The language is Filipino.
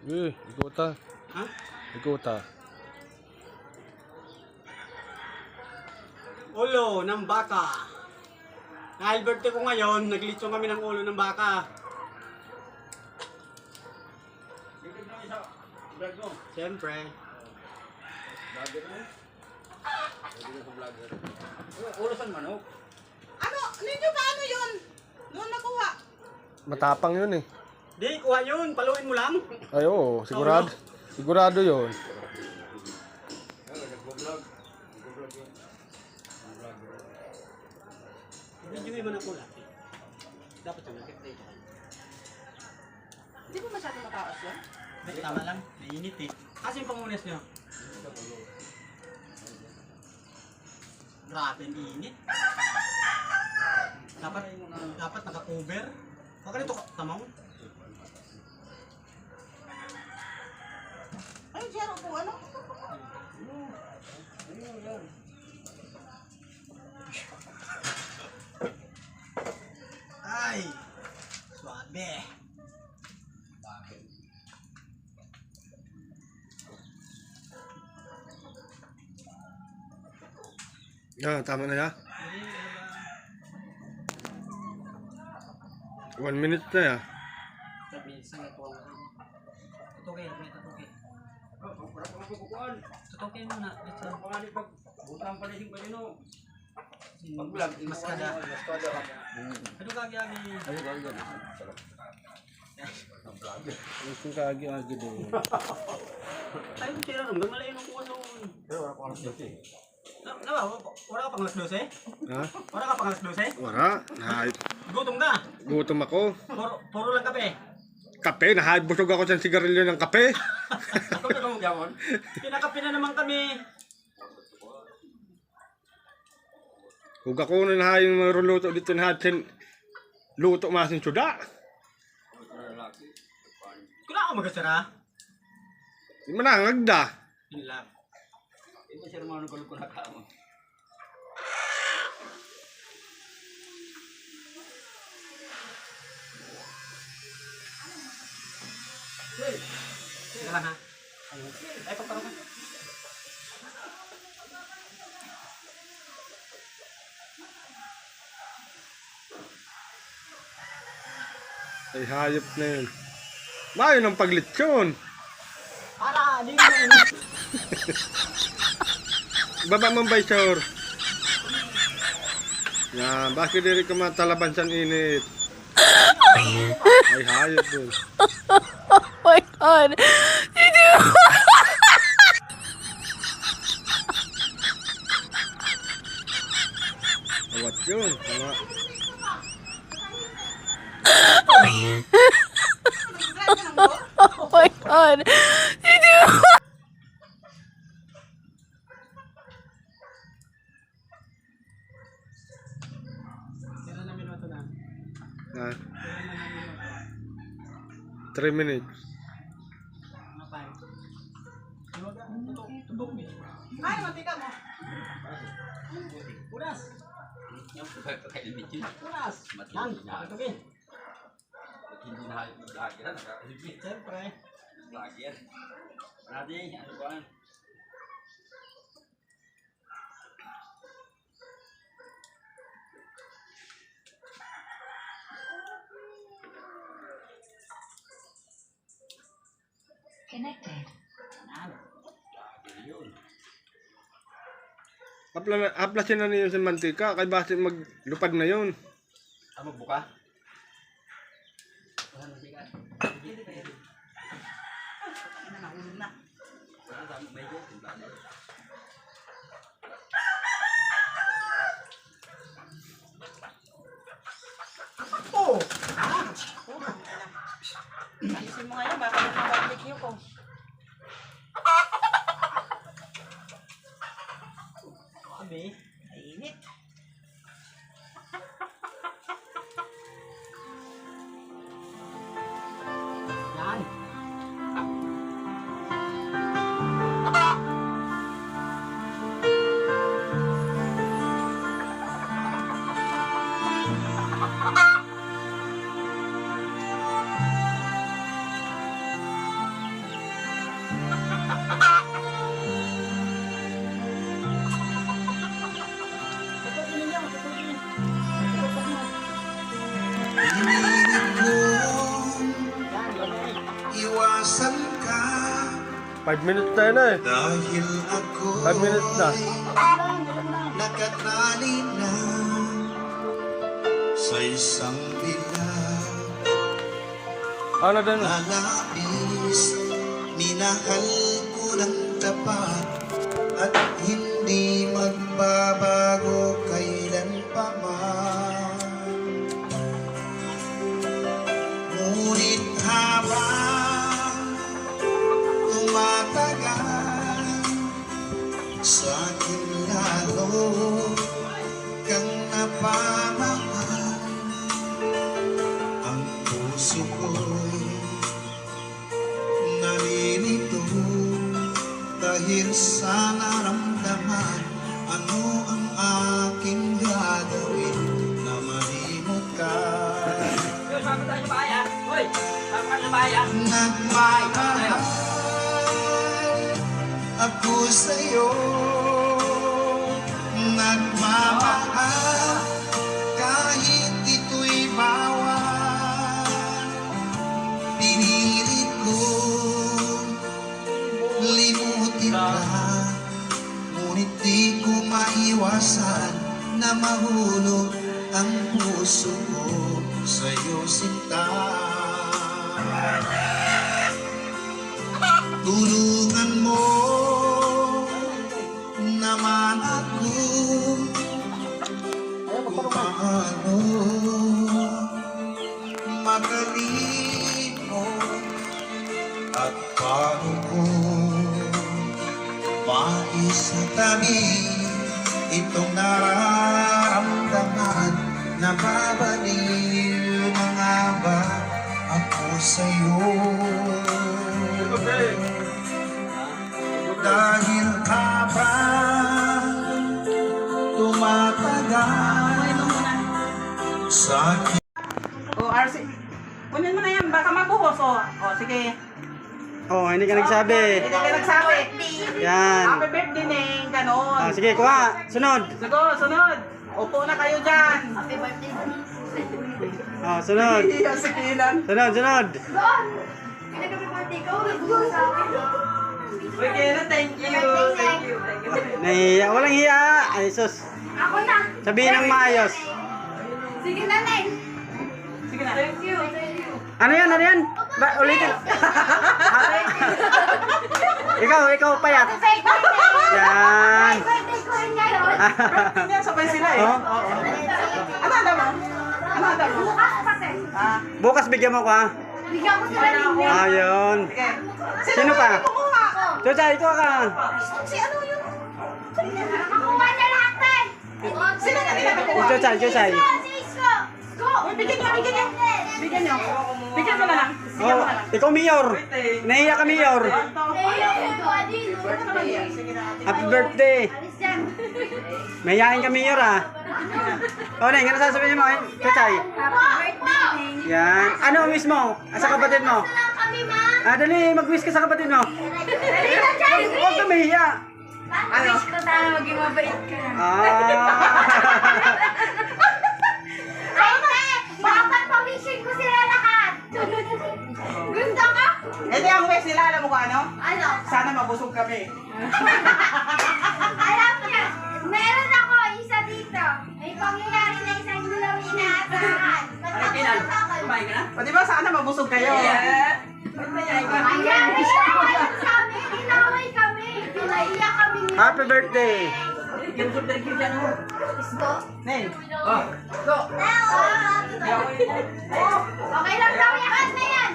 Ikuta. Ha? Ikuta. Ulo ng baka. Dahil birthday ko ngayon, naglitsong kami ng ulo ng baka. Siyempre. Ulo saan manok? Ano? Ninyo ba ano yun? Noon nakuha. Matapang yun eh. Di, kuha yun. Paluin mo lang. Ay oo, sigurado. Sigurado yun. Video mo na ko lang. Dapat yung nakikita. Hindi ba masyadong mataas yan? Tama lang. Mainit eh. Kasi yung pangunas nyo. Grabe ang init. Dapat naka-cover. Baka nito tamaw. Ay, Jero po, ano? Ay! Swabe! Tama na ya. 1 minute na ya. Tutukin mo na. Mas kada. Ano kagi-agi? Gusto kaagi-agi din. Tayo kung tira rin. Gamalayin ang kuha noon. Wala ka pang alas 12? Ha? Wala ka pang alas 12? Wala. Gutom ka. Gutom ako. Puro lang kape. Kape, busog ako sa sigarilyo ng kape. Ako na kong gamon. Pinakape na naman kami. Huwag ako na nahay yung mga luto dito natin. Luto masin suda. Kung ako magasara. Di manangag da. Yun lang. Ito siya naman ang kulog-kulog ka mo. Teka lang ha. Ay, pagparang ka. Ay hayop na yun. Mayo ng paglitsyon. Para, di mo na Baba mong baysor. Yan, bakit diri ka matalaban sa init? Ay hayop yun. Oh my God. Did you? Awat yun. Awat. Oh my God. Did you? Ilan na minuto na? Ha? Ilan na minuto? 3 minutes. Mga 5. Iwaga, tutok mo. Ay, matika mo. Unas! Unas! Yan, tutukin. Hindi na hayop mag-lagi na, nakakahigit. Siyempre. Lagi yan. Marati, ano ba? Connected. Yun. Aplasin na niyo sa mantika, kay base maglupad na yun. Magbuka? Nahulog na. Oh! Alisin mo ngayon, baka na barbecue ko. Sabi, Mainit. yan. 5 minutes tayo na eh. Dahil ako 5 minutes na. nakatali na sa isang bilang Ano din? nalais, minahal ko ng tapat at hindi magbabago kailan pa man. Ngunit habang tumatagal, sa akin lalo kang napamahal. Ang puso ko'y nalilito dahil sa naramdaman. Ano ang aking gagawin na malimot ka? Nagmamahal ako sa'yo, nagmamahal kahit ito'y bawal. Pinilit ko limutin ka, ngunit di ko maiwasan na mahulog ang puso ko sa'yo, sinta. Tulungan mo naman ako kung paano makalimot at paano ko maisatabi itong nararamdaman. Nababaliw na nga ba ako sa'yo? Dahil habang tumatagal sa akin. O, RC. Kunin mo na yan, baka mabuhos. O, sige. Oh, hindi ka nagsabi. Hindi ka nagsabi. Yan. Happy birthday, Neng. Ganon. Ah, sige, kuha. Sunod. Sunod. Upo na kayo dyan. Oh, sunod. Sige lang. Sunod. Okay na, thank you. Thank you. Nahiya. Walang hiya. Ay, sus. Ako na. Sabihin ng maayos. Sige na, Neng. Sige na. Thank you. Ano yan? Ulitin. ikaw payat. Fake birthday. Yan. Birthday ko rin ngayon. Hindi, sabay sila eh. Oh? Oo. Ano handa mo? Bukas kasi. Bukas bigyan mo ko ha. Bigyan ko sila ng Neng. Ayun. Sige. Sino pa? Kumuha ako. Chocha, ito ka. Si ano yun? Nakuha niya lahat eh. Sino na nila Chocha. Si Isko. Go. Uy, bigyan niyo. Bigyan niyo. Bigyan mo na lang. Bigyan Oh, mo na lang. ikaw mayor. Nahiya ka mayor. Sige na. Happy birthday. Alis dyan. Mayayain ka mayor ha. Oh, Neng, ano sasabihin mo? Chochay. Happy birthday, Neng. Yan. Ano wish mo? Sa kapatid mo? Lang kami, ma. Dali, mag-wish ka sa kapatid mo. Dali na dyan. Huwag ka mahiya. Wish ko sana maging mabait ka na. Ay, te! Dapat pa-wishing ko sila lahat. Ganda ka? Hindi, ang wish nila, alam mo kung ano? Ano? Sana mabusog kami. Alam niya, meron ako isa dito. May pangyayari na isang hindi lang inaasahan. Kumain ka na? O diba, sana mabusog kayo? Ayan, kami, inaway kami. Pinaiyak kami. Happy birthday. Isko? Neng. Go. Okay lang daw yan na yan.